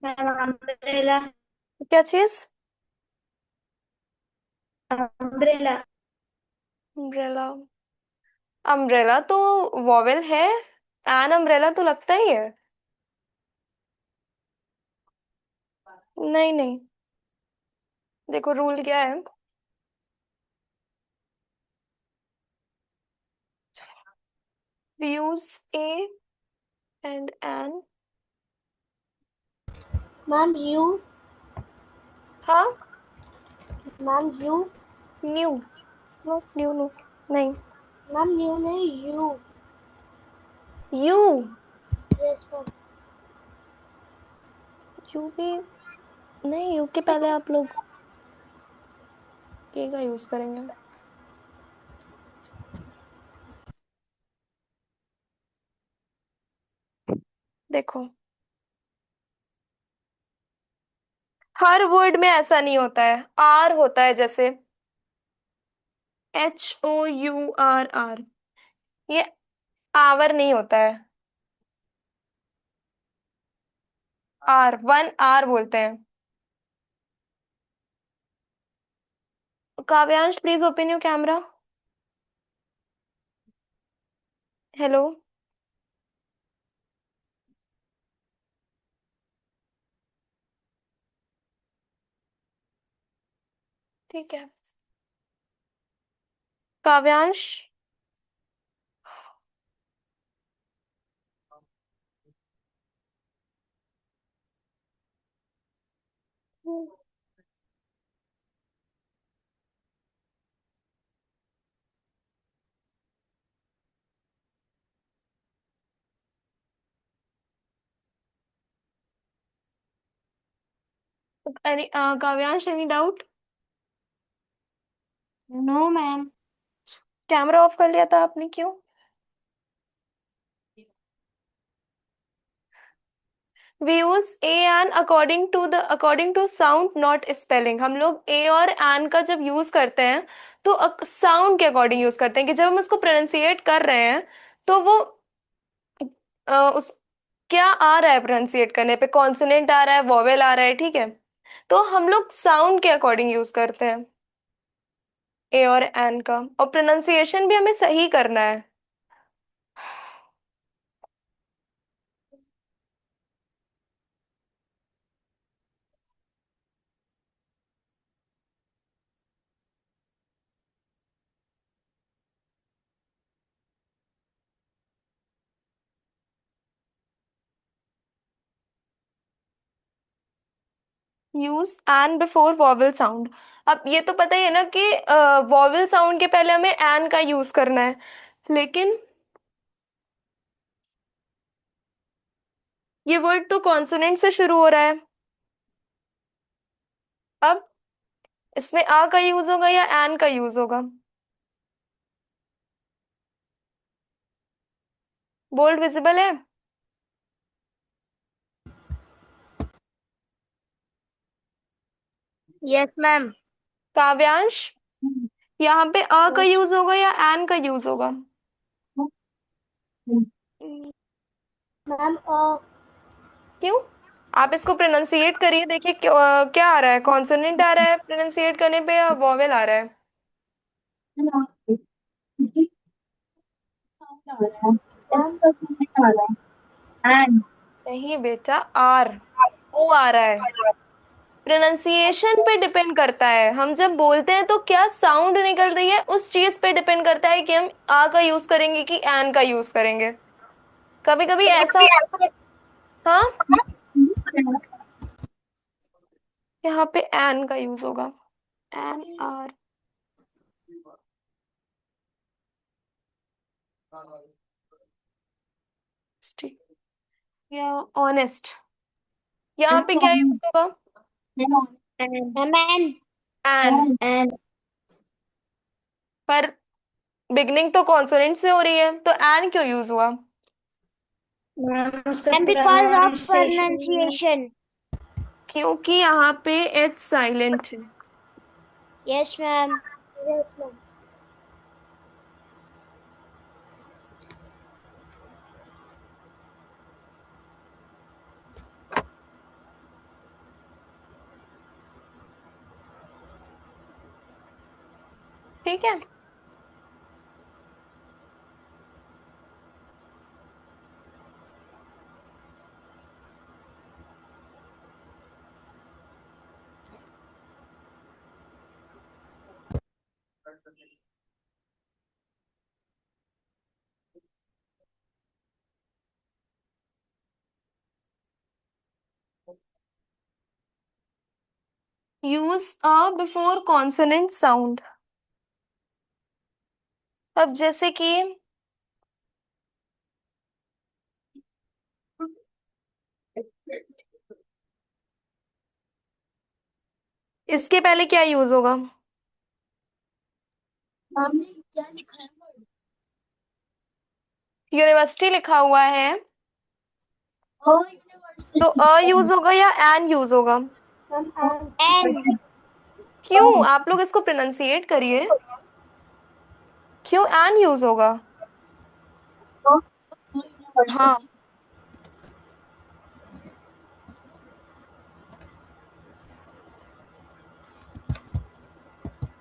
Ma'am umbrella. क्या चीज? Umbrella. Umbrella. Umbrella तो वॉवेल है। एन अम्ब्रेला तो लगता ही है। नहीं नहीं। देखो रूल क्या है। We use a and an. Ma'am you. हाँ। Ma'am you. New. Not new, no. नहीं। मैम न्यू नहीं you. You. Yes ma'am. You भी नहीं, यू के पहले आप लोग ए का यूज करेंगे। देखो, हर वर्ड में ऐसा नहीं होता है। आर होता है जैसे HOURR। ये आवर नहीं होता है। आर, 1 आर बोलते हैं। Kavyansh please open your camera. Hello. ठीक है। Kavyansh. Kavyansh, any doubt? No ma'am. Camera off कर लिया था आपने, क्यों? We use a an according to sound not spelling. हम लोग ए और एन का जब यूज करते हैं तो साउंड के अकॉर्डिंग यूज करते हैं, कि जब हम उसको प्रोनाउंसिएट कर रहे हैं तो वो उस क्या आ रहा है प्रोनाउंसिएट करने पे, कॉन्सोनेंट आ रहा है, वोवेल आ रहा है, ठीक है। तो हम लोग साउंड के अकॉर्डिंग यूज करते हैं ए और एन का, और प्रोनाउंसिएशन भी हमें सही करना है। Use an before vowel sound. अब ये तो पता ही है ना कि वॉवेल साउंड के पहले हमें एन का यूज करना है, लेकिन ये वर्ड तो कॉन्सोनेंट से शुरू हो रहा है। अब इसमें आ का यूज होगा या एन का यूज होगा? बोल्ड विजिबल है? Yes ma'am. काव्यांश, यहाँ पे आ का यूज होगा या एन का यूज होगा? मैम क्यों? आप इसको प्रोनाउंसिएट करिए, देखिए क्या आ रहा है, कॉन्सोनेंट आ रहा है प्रोनाउंसिएट करने पे या वॉवेल आ रहा है? मैम नहीं बेटा, आर, ओ आ रहा है। प्रोनाउंसिएशन पे डिपेंड करता है, हम जब बोलते हैं तो क्या साउंड निकल रही है उस चीज पे डिपेंड करता है कि हम आ का यूज करेंगे कि एन का यूज करेंगे। कभी कभी ऐसा हाँ, यहाँ पे एन का यूज होगा। NR। या ऑनेस्ट, यहाँ पे क्या यूज होगा? Ma'am N. एन। एन। पर बिगनिंग तो कॉन्सोनेंट से हो रही है, तो एन क्यों यूज हुआ? मैम उसका And because of प्रोनाउंसिएशन में। pronunciation. क्योंकि यहाँ पे एच साइलेंट है। Yes, ma'am. Yes ma'am. ठीक है। Use a before consonant sound. अब जैसे कि इसके पहले क्या यूज होगा? यूनिवर्सिटी लिखा हुआ है तो अ यूज होगा या एन यूज होगा? N. क्यों? आप लोग इसको प्रोनाउंसिएट करिए। क्यों एन यूज होगा? हाँ,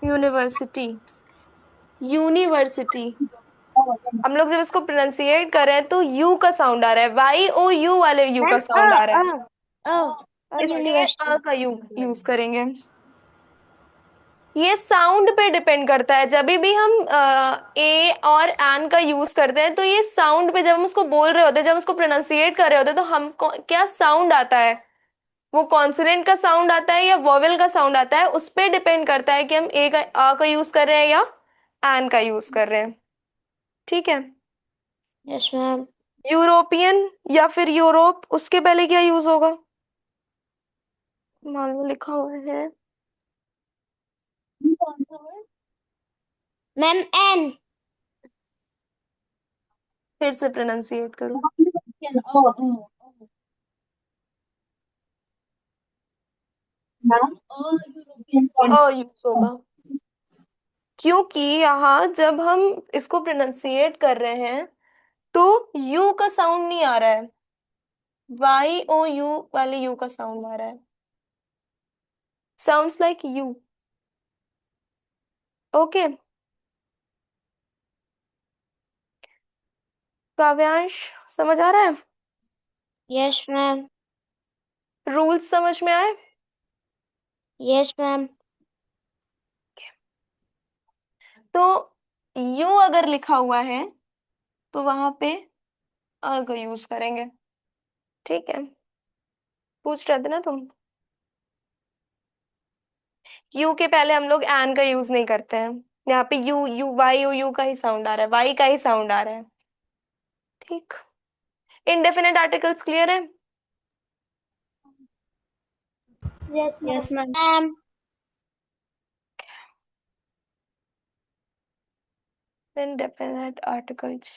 यूनिवर्सिटी। यूनिवर्सिटी। हम लोग जब इसको प्रोनाउंसिएट कर रहे हैं तो यू का साउंड आ रहा है, वाई ओ यू वाले यू का Ma'am, साउंड आ रहा है, इसलिए अ university. का यू यूज करेंगे। ये साउंड पे डिपेंड करता है। जब भी हम ए और एन का यूज करते हैं तो ये साउंड पे, जब हम उसको बोल रहे होते हैं, जब हम उसको प्रोनाउंसिएट कर रहे होते हैं तो हम क्या साउंड आता है, वो कॉन्सोनेंट का साउंड आता है या वोवेल का साउंड आता है, उस पे डिपेंड करता है कि हम ए का आ का यूज कर रहे हैं या एन का यूज कर रहे हैं। ठीक है। Yes, ma'am. यूरोपियन या फिर यूरोप, उसके पहले क्या यूज होगा? मान लो लिखा हुआ है Ma'am, N. फिर से प्रोनाउंसिएट करो। अ यूज होगा क्योंकि यहाँ जब हम इसको प्रोनाउंसिएट कर रहे हैं तो यू का साउंड नहीं आ रहा है, वाई ओ यू वाले यू का साउंड आ रहा है। Sounds like you. ओके। काव्यांश, समझ आ रहा है? Yes, ma'am. रूल्स समझ में आए? Yes, ma'am. तो यू अगर लिखा हुआ है तो वहां पे अ का यूज करेंगे। ठीक है। पूछ रहे थे ना तुम? यू के पहले हम लोग एन का यूज नहीं करते हैं। यहाँ पे U U Y O U का ही साउंड आ रहा है, वाई का ही साउंड आ रहा है। ठीक। इनडेफिनेट आर्टिकल्स क्लियर है? Yes, ma'am. Yes, ma'am. Indefinite articles.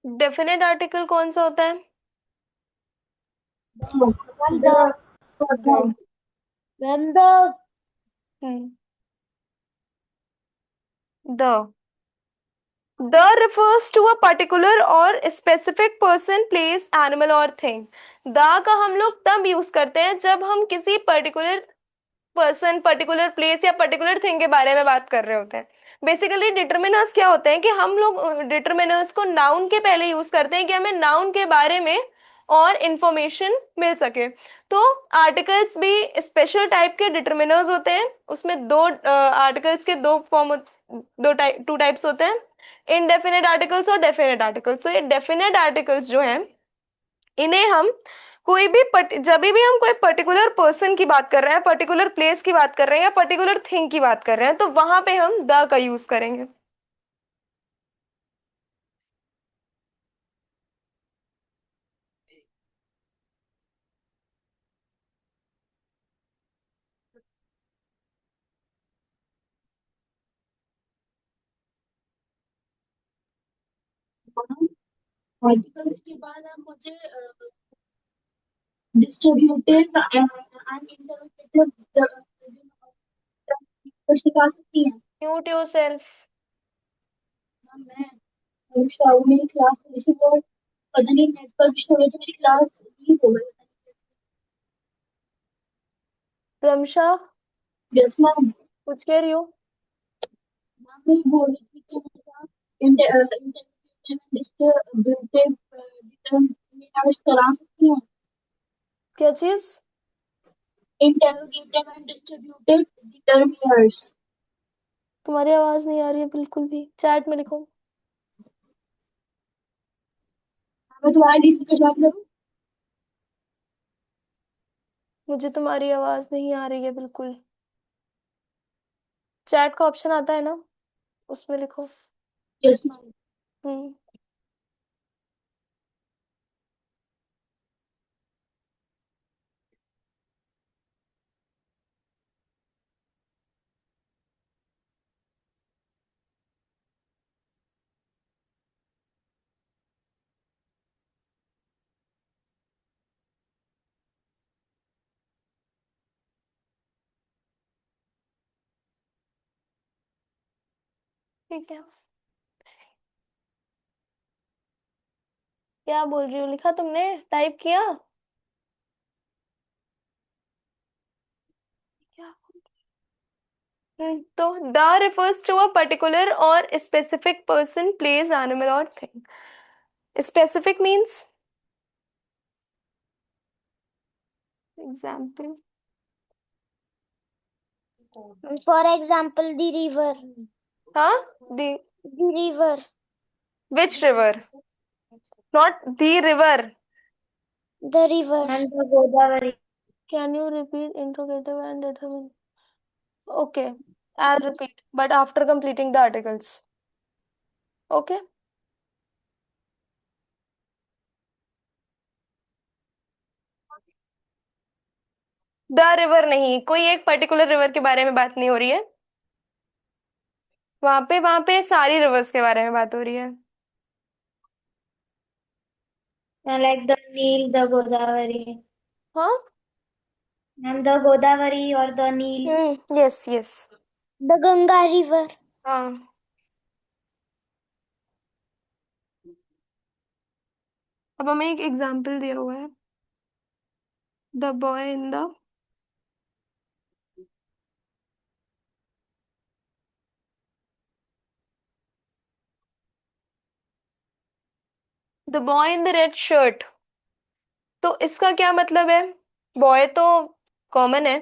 Definite article कौन सा होता है? The. The. When the. Hmm. The the refers to a particular or specific person, place, animal or thing। The का हम लोग तब यूज करते हैं जब हम किसी पर्टिकुलर पर्सन, पर्टिकुलर प्लेस या पर्टिकुलर थिंग के बारे में बात कर रहे होते हैं। बेसिकली डिटर्मिनर्स क्या होते हैं कि हम लोग डिटर्मिनर्स को नाउन के पहले यूज करते हैं कि हमें नाउन के बारे में और इंफॉर्मेशन मिल सके। तो आर्टिकल्स भी स्पेशल टाइप के डिटर्मिनर्स होते हैं। उसमें दो आर्टिकल्स के दो फॉर्म, टू टाइप्स होते हैं, इनडेफिनेट आर्टिकल्स और डेफिनेट आर्टिकल्स। तो ये डेफिनेट आर्टिकल्स जो हैं इन्हें हम कोई भी जब भी हम कोई पर्टिकुलर पर्सन की बात कर रहे हैं, पर्टिकुलर प्लेस की बात कर रहे हैं या पर्टिकुलर थिंग की बात कर रहे हैं तो वहां पे हम द का यूज करेंगे। आर्टिकल्स के बाद आप मुझे डिस्ट्रीब्यूटिव एंड इंटरप्रेटिव सिखा सकती हैं। Mute yourself. मैं मेरी क्लास थोड़ी सी वो पता नहीं नेटवर्क इशू हो गया तो मेरी क्लास लीव हो गई। Ramsha yes ma'am. कुछ कह रही हो? मैम मैं बोल रही थी कि इंटरप्रेटिव डिस्ट्रीब्यूटिव डिटरमिनर्स करा सकती हैं। क्या चीज? Interrogative and distributive determiners. तुम्हारी आवाज नहीं आ रही है बिल्कुल भी, चैट में लिखो। मैं तुम्हारी लीव की बात करूँ। मुझे तुम्हारी आवाज नहीं आ रही है बिल्कुल। चैट का ऑप्शन आता है ना, उसमें लिखो। Yes ma'am. हम्म। ठीक है, क्या बोल रही हो? लिखा तुमने? टाइप किया? क्या? तो the refers to a particular or specific person, place, animal or thing. Specific means example. For example, the river. हाँ, the The river. which river? Not the river. The river. And the Godavari. Can you repeat interrogative and determine? Okay, I'll repeat, but after completing the articles. Okay. The river नहीं, कोई एक particular river के बारे में बात नहीं हो रही है। वहां पे सारी रिवर्स के बारे में बात हो रही है। Like the Nil, the Godavari. हाँ। And the Godavari or the Nil. Yes yes. The Ganga river. हाँ। अब हमें एक एग्जाम्पल दिया हुआ है, the boy in the boy in the red shirt. तो इसका क्या मतलब है? बॉय तो कॉमन है,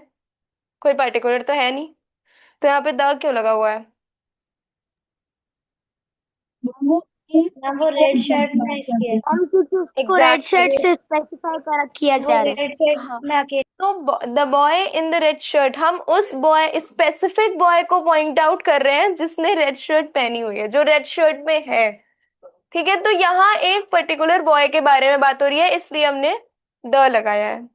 कोई पर्टिकुलर तो है नहीं, तो यहाँ पे द क्यों लगा हुआ है? वो ये ना वो रेड शर्ट में इसके हम क्योंकि उसको रेड शर्ट एग्जैक्टली। से स्पेसिफाई कर किया वो जा रहा है। रेड शर्ट हाँ, में अकेले तो the boy in the red shirt, हम उस बॉय, स्पेसिफिक बॉय को पॉइंट आउट कर रहे हैं जिसने रेड शर्ट पहनी हुई है, जो रेड शर्ट में है। ठीक है, तो यहाँ एक पर्टिकुलर बॉय के बारे में बात हो रही है, इसलिए हमने द लगाया है।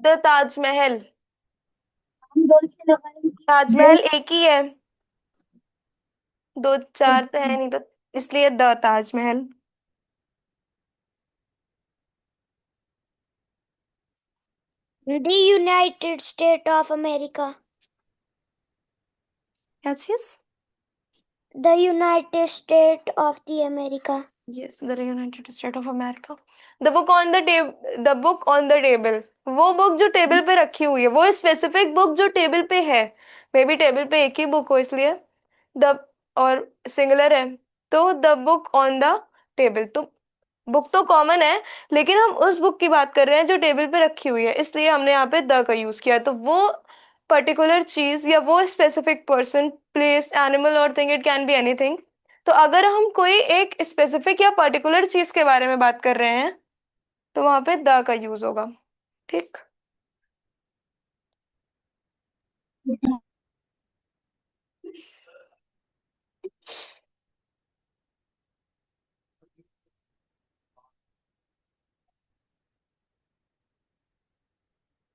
द ताजमहल। हम दो से लगाएंगे। ताजमहल एक ही है, दो चार तो है नहीं, तो इसलिए the Taj Mahal. The United States of America. क्या चीज? The United States of the America. Yes, the United state of America. The book on the book on the table, वो बुक जो टेबल पे रखी हुई है, वो स्पेसिफिक बुक जो टेबल पे है। मे बी टेबल पे एक ही बुक हो, इसलिए द, और सिंगुलर है, तो the book on the table. तो बुक तो कॉमन है, लेकिन हम उस बुक की बात कर रहे हैं जो टेबल पे रखी हुई है, इसलिए हमने यहाँ पे द का यूज किया। तो वो पर्टिकुलर चीज या वो स्पेसिफिक पर्सन, प्लेस, एनिमल और thing, it can be anything. तो अगर हम कोई एक स्पेसिफिक या पर्टिकुलर चीज के बारे में बात कर रहे हैं, तो वहां पे द का यूज होगा। ठीक।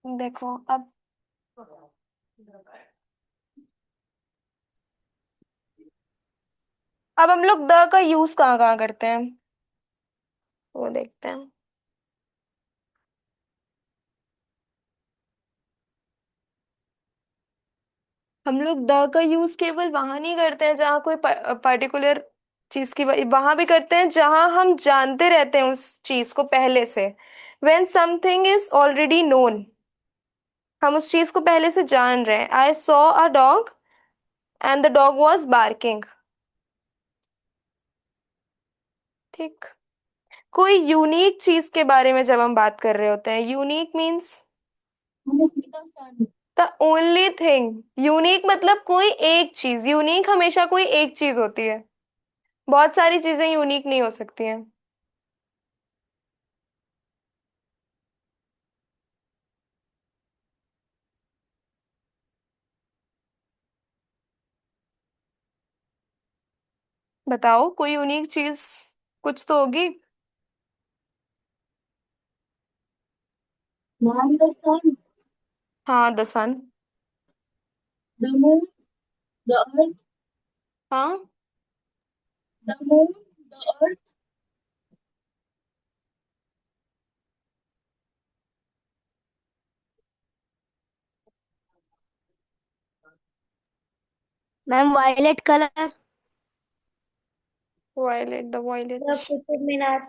देखो अब हम लोग द का यूज कहाँ कहाँ करते हैं वो देखते हैं। हम लोग द का यूज केवल वहां नहीं करते हैं जहाँ कोई पर्टिकुलर चीज की वहां भी करते हैं जहां हम जानते रहते हैं उस चीज को पहले से। when something is already known, हम उस चीज को पहले से जान रहे हैं। I saw a dog and the dog was barking। ठीक। कोई यूनिक चीज के बारे में जब हम बात कर रहे होते हैं, यूनिक मीन्स मैंने Smita sun. The only thing. Unique मतलब कोई एक चीज, यूनिक हमेशा कोई एक चीज होती है, बहुत सारी चीजें यूनिक नहीं हो सकती हैं। बताओ कोई यूनिक चीज कुछ तो होगी। मैम द सन, हाँ the sun. The moon, the earth, हाँ the moon, the earth. Ma'am violet colour. Violet, the violet, the Qutub Minar.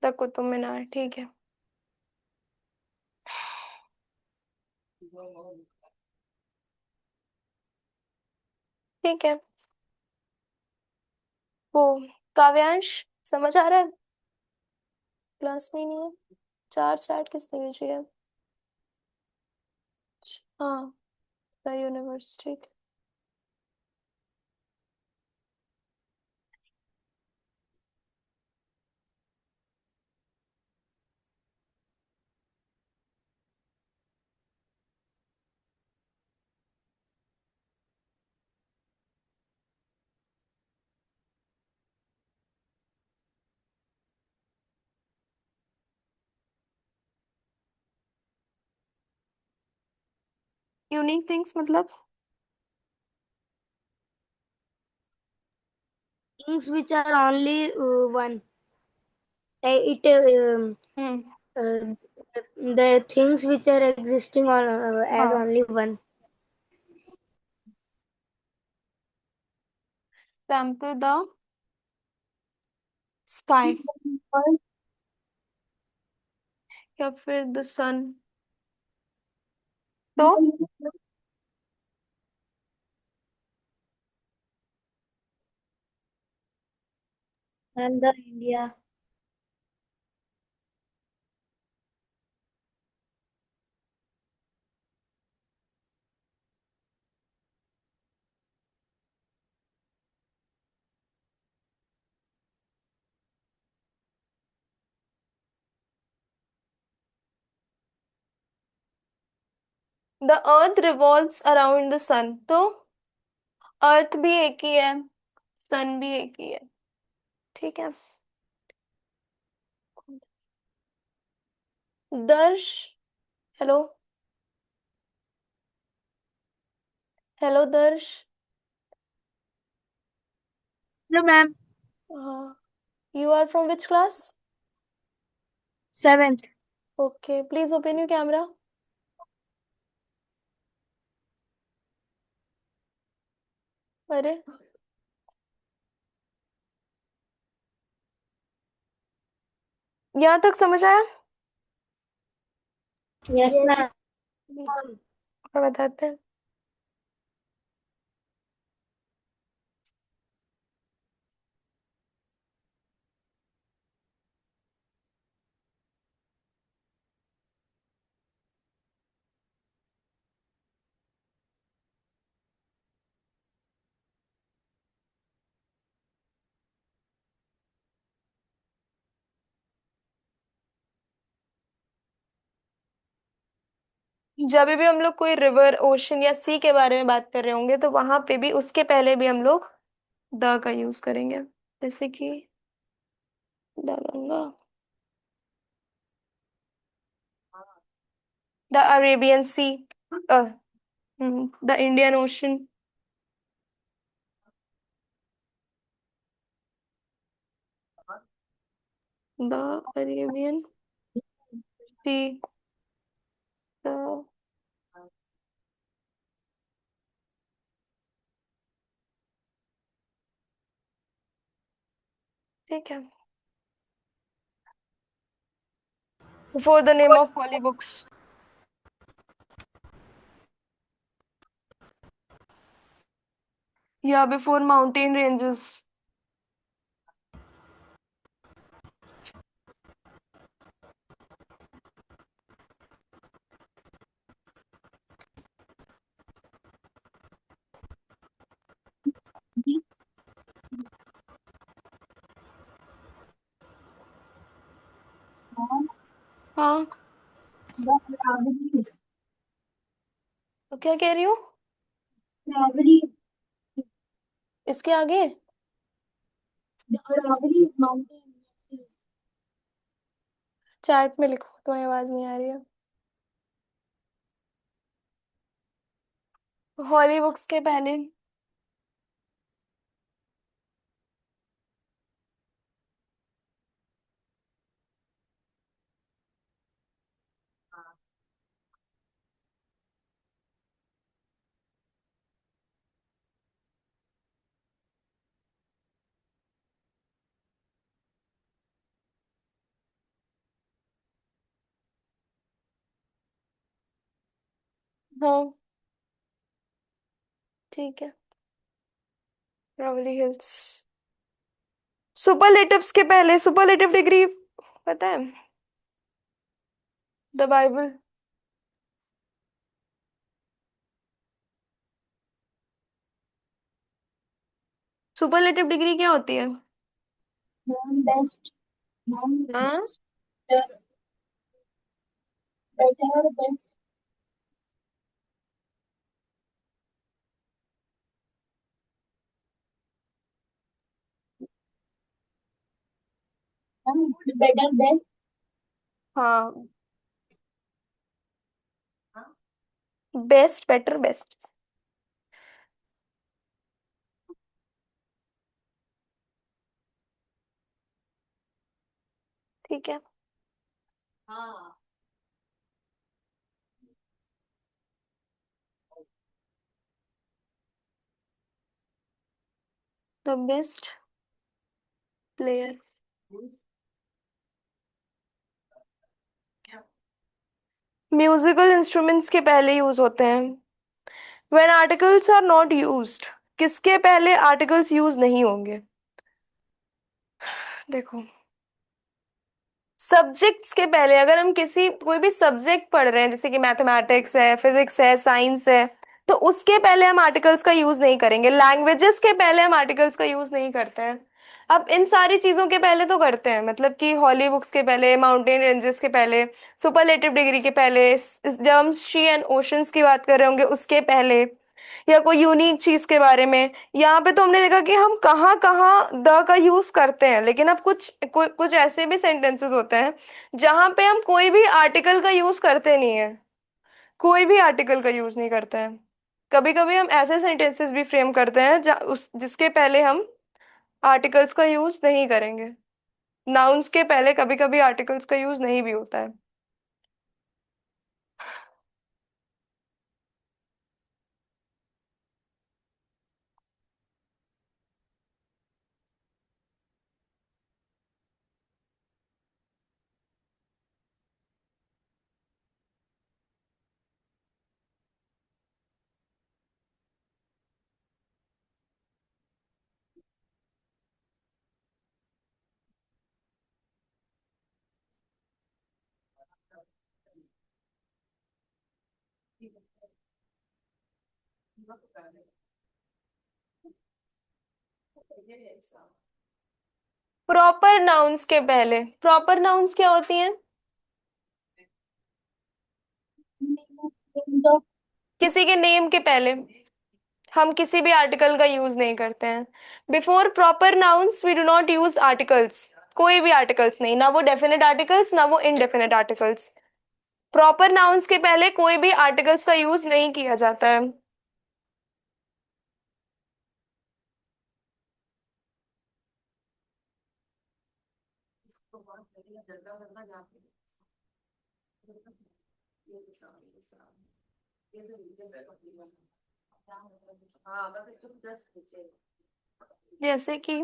The Qutub Minar. ठीक है। ठीक है। वो काव्यांश समझ आ रहा है? क्लास में ही नहीं है। चार चैट किसने भेजी है? हाँ द यूनिवर्स। ठीक। यूनिक थिंग्स मतलब Things which are only one. It hmm. uh, the things which are existing on as हाँ only one. Sample the sky या फिर द सन। तो And the India. The earth revolves around the sun. तो earth भी एक ही है, सन भी एक ही है। ठीक है। दर्श, हेलो। हेलो दर्श। No, ma'am. हाँ। You are from which class? Seventh. Okay please open your camera. अरे यहाँ तक समझ आया? Yes, Yes, ma'am. ma'am. और बताते हैं। जब भी हम लोग कोई रिवर, ओशन या सी के बारे में बात कर रहे होंगे तो वहां पे भी उसके पहले भी हम लोग द का यूज करेंगे। जैसे कि the Ganga, the Arabian Sea, the Indian Ocean, the Arabian Sea, the, ठीक है, before the name of holy books, या बिफोर माउंटेन रेंजेस, जी, हाँ, हाँ, द अरावली, तो क्या कह रही हूँ? अरावली, इसके आगे द अरावली माउंटेन। चैट में लिखो, तुम्हारी आवाज नहीं आ रही है। हॉली बुक्स के पहले हाँ, ठीक है, रवली हिल्स। सुपरलेटिव्स के पहले सुपरलेटिव डिग्री पता है? The Bible. सुपरलेटिव डिग्री क्या होती है? नॉन बेस्ट, नॉन हाँ, better, better, best, good, better, best, हाँ, बेस्ट, बेटर, बेस्ट, ठीक है। The best player. Musical instruments के पहले यूज होते हैं। When articles are not used, किसके पहले आर्टिकल्स यूज नहीं होंगे? देखो, सब्जेक्ट्स के पहले, अगर हम किसी कोई भी सब्जेक्ट पढ़ रहे हैं, जैसे कि मैथमेटिक्स है, फिजिक्स है, साइंस है, तो उसके पहले हम आर्टिकल्स का यूज नहीं करेंगे। लैंग्वेजेस के पहले हम आर्टिकल्स का यूज नहीं करते हैं। अब इन सारी चीजों के पहले तो करते हैं, मतलब कि हॉली बुक्स के पहले, माउंटेन रेंजेस के पहले, सुपरलेटिव डिग्री के पहले, जब हम सी एंड ओशंस की बात कर रहे होंगे उसके पहले, या कोई यूनिक चीज के बारे में। यहाँ पे तो हमने देखा कि हम कहाँ कहाँ द का यूज करते हैं, लेकिन अब कुछ ऐसे भी सेंटेंसेस होते हैं जहां पे हम कोई भी आर्टिकल का यूज करते नहीं है, कोई भी आर्टिकल का यूज नहीं करते हैं। कभी कभी हम ऐसे सेंटेंसेस भी फ्रेम करते हैं जिसके पहले हम आर्टिकल्स का यूज नहीं करेंगे। नाउन्स के पहले कभी कभी आर्टिकल्स का यूज नहीं भी होता है। प्रॉपर नाउन्स के पहले, प्रॉपर नाउन्स क्या होती हैं? नेम ऑफ, किसी के नेम के पहले हम किसी भी आर्टिकल का यूज नहीं करते हैं। Before proper nouns we do not use articles, कोई भी आर्टिकल्स नहीं, ना वो डेफिनेट आर्टिकल्स ना वो इनडेफिनेट आर्टिकल्स। प्रॉपर नाउन्स के पहले कोई भी आर्टिकल्स का यूज नहीं किया जाता है। जैसे कि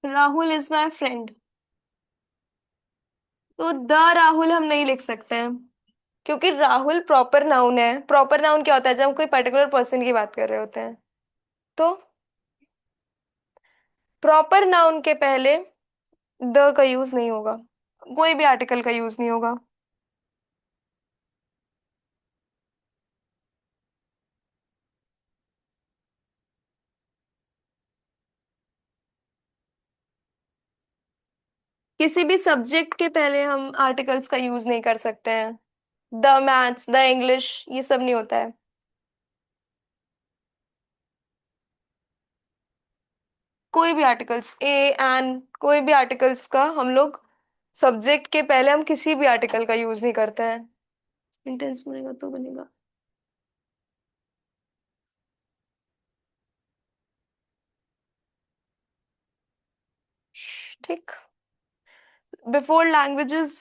राहुल इज माई फ्रेंड, तो द राहुल हम नहीं लिख सकते हैं, क्योंकि राहुल प्रॉपर नाउन है। प्रॉपर नाउन क्या होता है? जब हम कोई पर्टिकुलर पर्सन की बात कर रहे होते हैं। तो प्रॉपर नाउन के पहले द का यूज नहीं होगा, कोई भी आर्टिकल का यूज नहीं होगा। किसी भी सब्जेक्ट के पहले हम आर्टिकल्स का यूज नहीं कर सकते हैं। द मैथ्स, द इंग्लिश, ये सब नहीं होता है। कोई भी आर्टिकल्स, ए एन, कोई भी आर्टिकल्स का हम लोग सब्जेक्ट के पहले हम किसी भी आर्टिकल का यूज नहीं करते हैं। सेंटेंस बनेगा तो बनेगा। ठीक। बिफोर लैंग्वेजेस,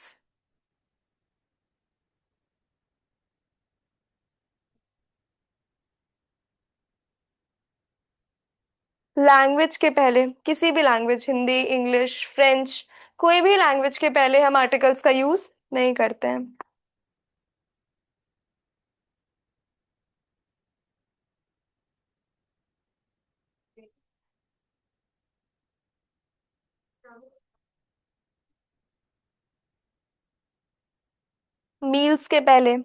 लैंग्वेज के पहले, किसी भी लैंग्वेज, हिंदी, इंग्लिश, फ्रेंच, कोई भी लैंग्वेज के पहले हम आर्टिकल्स का यूज नहीं करते हैं। मील्स के पहले,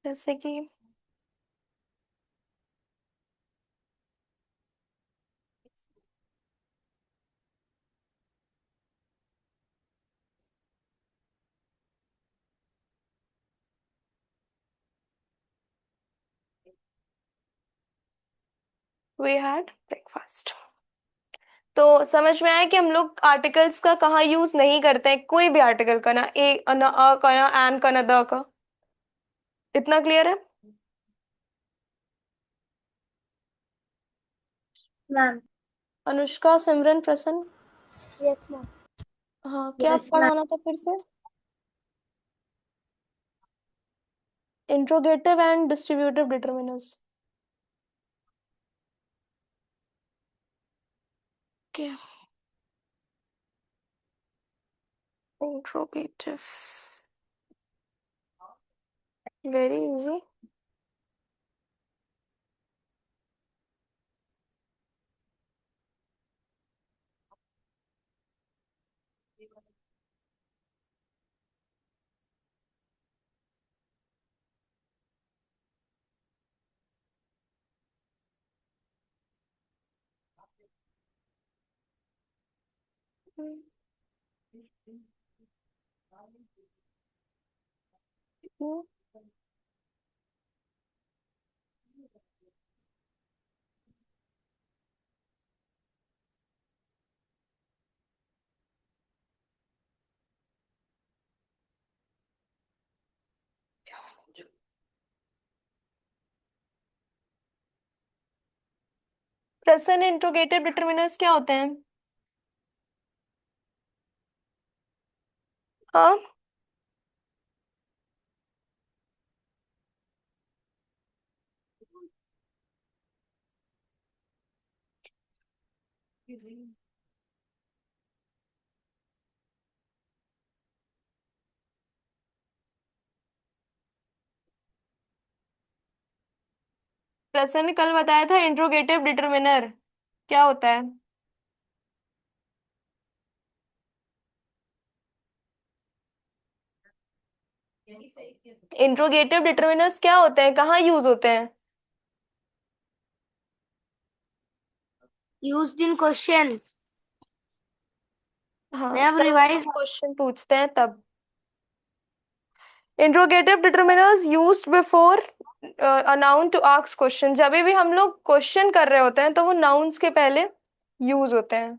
जैसे कि वी हैड ब्रेकफास्ट। तो समझ में आया कि हम लोग आर्टिकल्स का कहाँ यूज नहीं करते हैं, कोई भी आर्टिकल का, ना ए, ना अ का, ना एन का, ना द का। इतना क्लियर है? Ma'am. Anushka, Simran, Prasanna. Yes ma'am. हाँ, क्या यस मैम। पढ़ाना था फिर से? Interrogative and distributive determiners. क्या? Interrogative, very easy. Prasanna, interrogative determiners क्या होते हैं? हाँ, प्रसन्न ने कल बताया था इंट्रोगेटिव डिटरमिनर क्या होता है। इंट्रोगेटिव डिटरमिनर्स क्या होते हैं, कहाँ यूज होते हैं? Used in question. हाँ, मैं अब जब रिवाइज। क्वेश्चन पूछते हैं तब। Interrogative determiners used before a noun to ask question. जब भी हम लोग क्वेश्चन कर रहे होते हैं तो वो नाउन्स के पहले यूज होते हैं।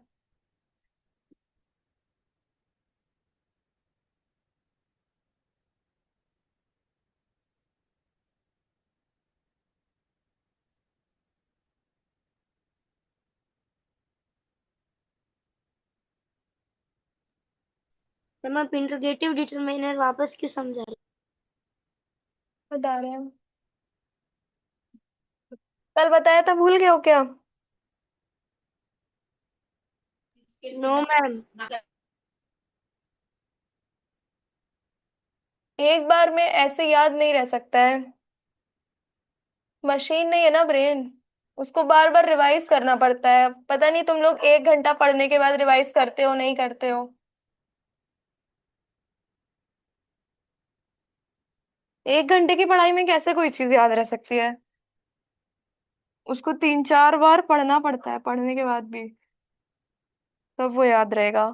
मैम आप इंट्रोगेटिव डिटरमिनर वापस क्यों समझा रहे बता रहे हैं, कल बताया था, भूल गए हो क्या? No ma'am. एक बार में ऐसे याद नहीं रह सकता है, मशीन नहीं है ना ब्रेन, उसको बार बार रिवाइज करना पड़ता है। पता नहीं तुम लोग 1 घंटा पढ़ने के बाद रिवाइज करते हो नहीं करते हो। 1 घंटे की पढ़ाई में कैसे कोई चीज याद रह सकती है? उसको 3-4 बार पढ़ना पड़ता है, पढ़ने के बाद भी तब वो याद रहेगा।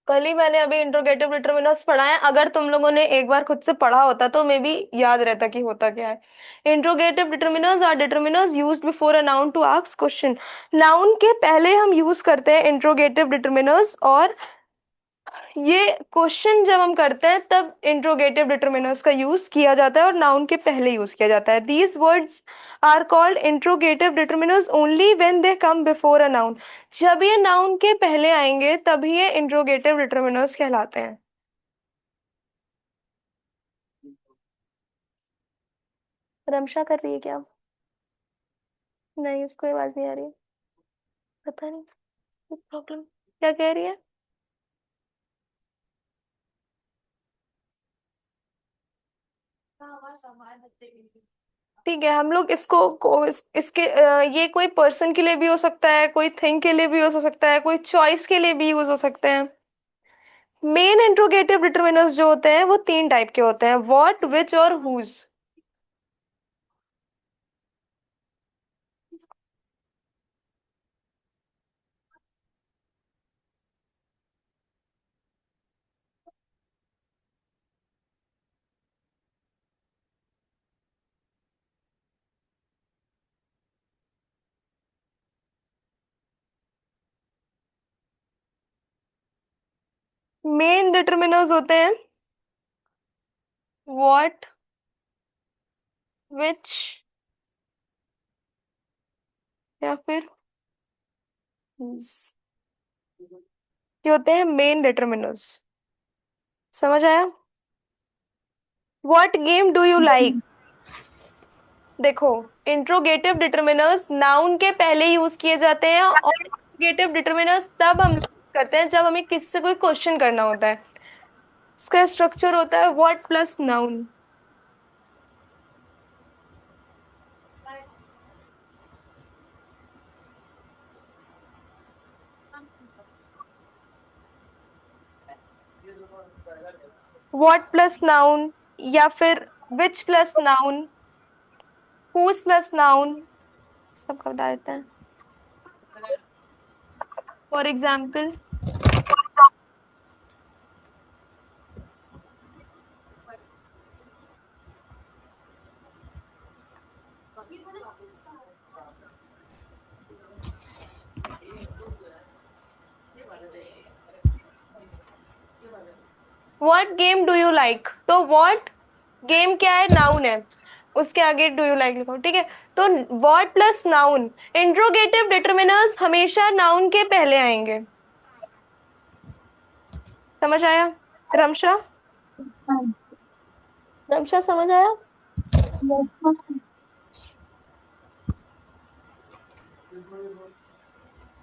कल ही मैंने अभी इंट्रोगेटिव डिटरमिनर्स पढ़ा है, अगर तुम लोगों ने एक बार खुद से पढ़ा होता तो मे बी याद रहता कि होता क्या है। Interrogative determiners are determiners used before a noun to ask question. Noun के पहले हम यूज करते हैं इंट्रोगेटिव डिटरमिनर्स, और ये क्वेश्चन जब हम करते हैं तब इंट्रोगेटिव डिटरमिनर्स का यूज किया जाता है और नाउन के पहले यूज किया जाता है। These words are called interrogative determiners only when they come before a noun. जब ये नाउन के पहले आएंगे तभी ये इंट्रोगेटिव डिटरमिनर्स कहलाते हैं। रमशा कर रही है क्या? नहीं, उसको आवाज नहीं आ रही है, पता नहीं प्रॉब्लम क्या कह रही है। ठीक है, हम लोग इसके ये कोई पर्सन के लिए भी हो सकता है, कोई थिंग के लिए भी हो सकता है, कोई चॉइस के लिए भी यूज हो सकते हैं। मेन इंट्रोगेटिव डिटरमिनर्स जो होते हैं वो 3 टाइप के होते हैं, व्हाट, विच और हुज। मेन डिटरमिनर्स होते हैं व्हाट, विच या फिर whose। ये होते हैं मेन डिटरमिनर्स। समझ आया? What game do you like. देखो, इंट्रोगेटिव डिटरमिनर्स नाउन के पहले यूज किए जाते हैं, और इंट्रोगेटिव डिटरमिनर्स तब हम करते हैं जब हमें किसी से कोई क्वेश्चन करना होता है। इसका स्ट्रक्चर होता है what plus noun. What plus noun, या फिर which plus noun, whose plus noun, सबका बता देते हैं। For example, what game do you like, तो व्हाट गेम क्या है, नाउन है, उसके आगे डू यू लाइक लिखो, ठीक है। तो what plus noun, interrogative determiners हमेशा नाउन के पहले आएंगे। समझ आया रमशा? रमशा समझ आया?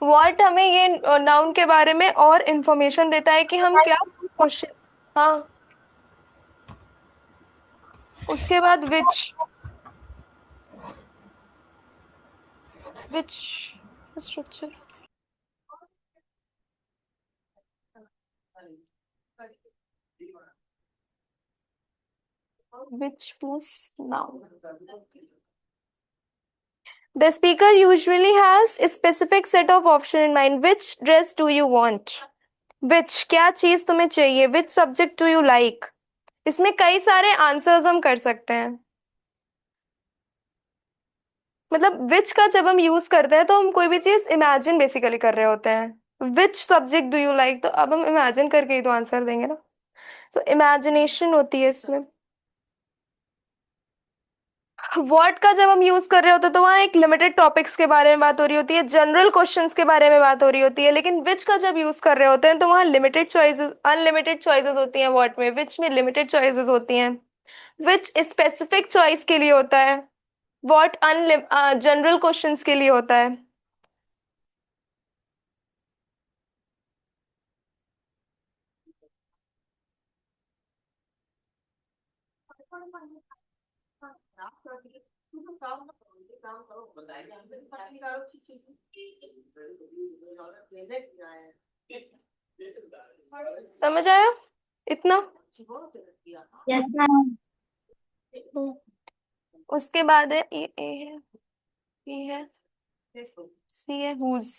व्हाट हमें ये नाउन के बारे में और इंफॉर्मेशन देता है कि हम क्या क्वेश्चन। हाँ, उसके बाद which structure. Which plus noun. The speaker usually has a specific set of option in mind. Which dress do you want? Which, क्या चीज तुम्हें चाहिए? Which subject do you like? इसमें कई सारे आंसर्स हम कर सकते हैं. मतलब विच का जब हम यूज करते हैं तो हम कोई भी चीज इमेजिन बेसिकली कर रहे होते हैं. Which subject do you like, तो अब हम इमेजिन करके ही तो आंसर देंगे ना. तो इमेजिनेशन होती है इसमें. व्हाट का जब हम यूज कर रहे होते हैं तो वहाँ एक लिमिटेड टॉपिक्स के बारे में बात हो रही होती है, जनरल क्वेश्चंस के बारे में बात हो रही होती है. लेकिन विच का जब यूज कर रहे होते हैं तो वहाँ लिमिटेड चॉइसेस, अनलिमिटेड चॉइसेस होती हैं. व्हाट में, विच में लिमिटेड चॉइसेस होती हैं. विच स्पेसिफिक चॉइस के लिए होता है. व्हाट जनरल क्वेश्चंस के लिए होता है. समझ आया इतना? Yes ma'am. हम्म. उसके बाद है ए है, बी है, सी है, whose.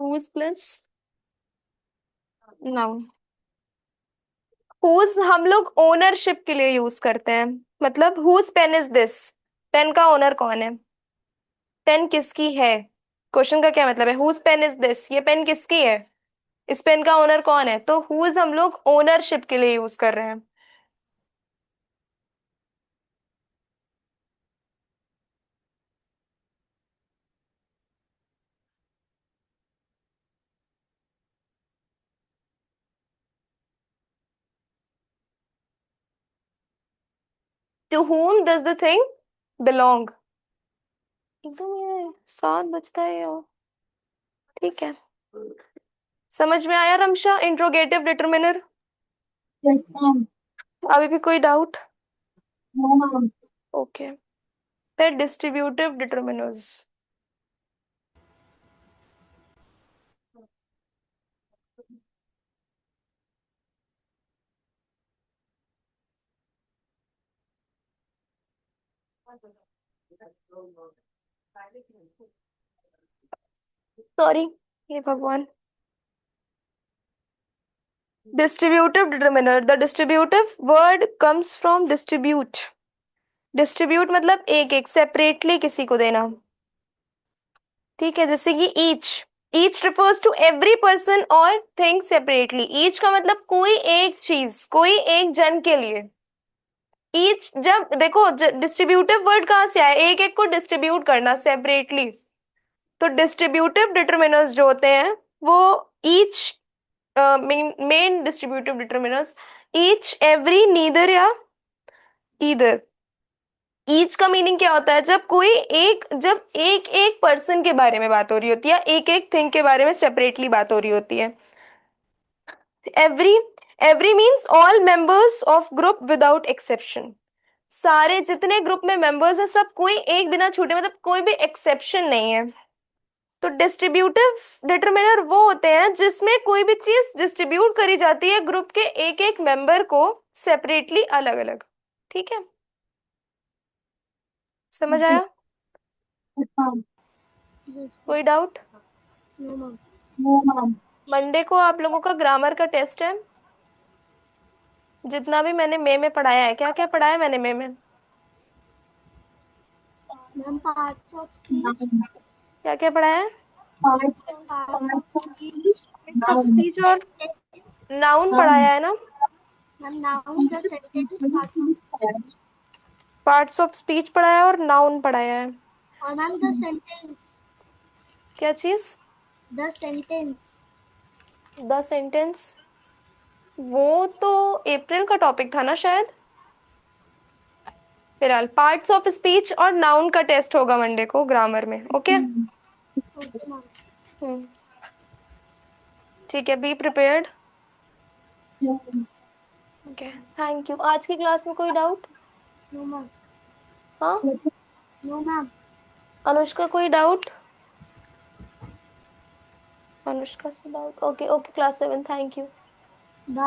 Whose plus noun. Whose हम लोग ओनरशिप के लिए यूज करते हैं. मतलब whose pen is this, pen का ओनर कौन है, पेन किसकी है. क्वेश्चन का क्या मतलब है, हुज पेन इज दिस, ये पेन किसकी है, इस पेन का ओनर कौन है. तो हुज हम लोग ओनरशिप के लिए यूज कर रहे हैं. To whom does the thing belong? एकदम ये 7 बजता है यार. ठीक है, समझ में आया Ramsha interrogative determiner? Yes, ma'am. अभी भी कोई डाउट? No, ma'am. ओके. फिर डिस्ट्रीब्यूटिव डिटरमिनर्स. सॉरी, ये भगवान. Distributive determiner. The distributive word comes from distribute. Distribute मतलब एक एक सेपरेटली किसी को देना. ठीक है, जैसे कि each refers to every person or thing separately. each का मतलब कोई एक चीज, कोई एक जन के लिए. each जब देखो डिस्ट्रीब्यूटिव वर्ड कहाँ से आया, एक एक को डिस्ट्रीब्यूट करना सेपरेटली. तो डिस्ट्रीब्यूटिव डिटरमिनर्स जो होते हैं वो each main distributive determiners each, every, neither या either. ईच का मीनिंग क्या होता है, जब एक एक पर्सन के बारे में बात हो रही होती है, एक एक थिंग के बारे में सेपरेटली बात हो रही होती है. Every, every means all members of group without exception. सारे जितने ग्रुप में मेंबर्स हैं सब, कोई एक बिना छूटे, मतलब कोई भी एक्सेप्शन नहीं है. तो डिस्ट्रीब्यूटिव डिटरमिनर वो होते हैं जिसमें कोई भी चीज डिस्ट्रीब्यूट करी जाती है ग्रुप के एक एक मेंबर को सेपरेटली, अलग अलग. ठीक है, समझ आया? Yes, ma'am. कोई doubt? No, ma'am. No, ma'am. Monday को आप लोगों का ग्रामर का टेस्ट है. जितना भी मैंने में पढ़ाया है, क्या क्या पढ़ाया मैंने में Ma'am, parts of speech. क्या क्या पढ़ाया है? Parts of speech. Of speech और नाउन पढ़ाया है ना. Ma'am, noun the sentence part of speech. Parts of speech पढ़ाया है और नाउन पढ़ाया है. और ma'am the sentence. क्या चीज? The sentence. द सेंटेंस, वो तो अप्रैल का टॉपिक था ना शायद. फिलहाल पार्ट्स ऑफ स्पीच और नाउन का टेस्ट होगा मंडे को ग्रामर में. ओके. Okay, ma'am. ठीक है, be prepared. Yes, ma'am. Okay, thank you. आज की क्लास में कोई डाउट? No, ma'am. हाँ, No, ma'am. अनुष्का कोई doubt? Anushka Sabat. Okay, okay, class 7. Thank you. Bye.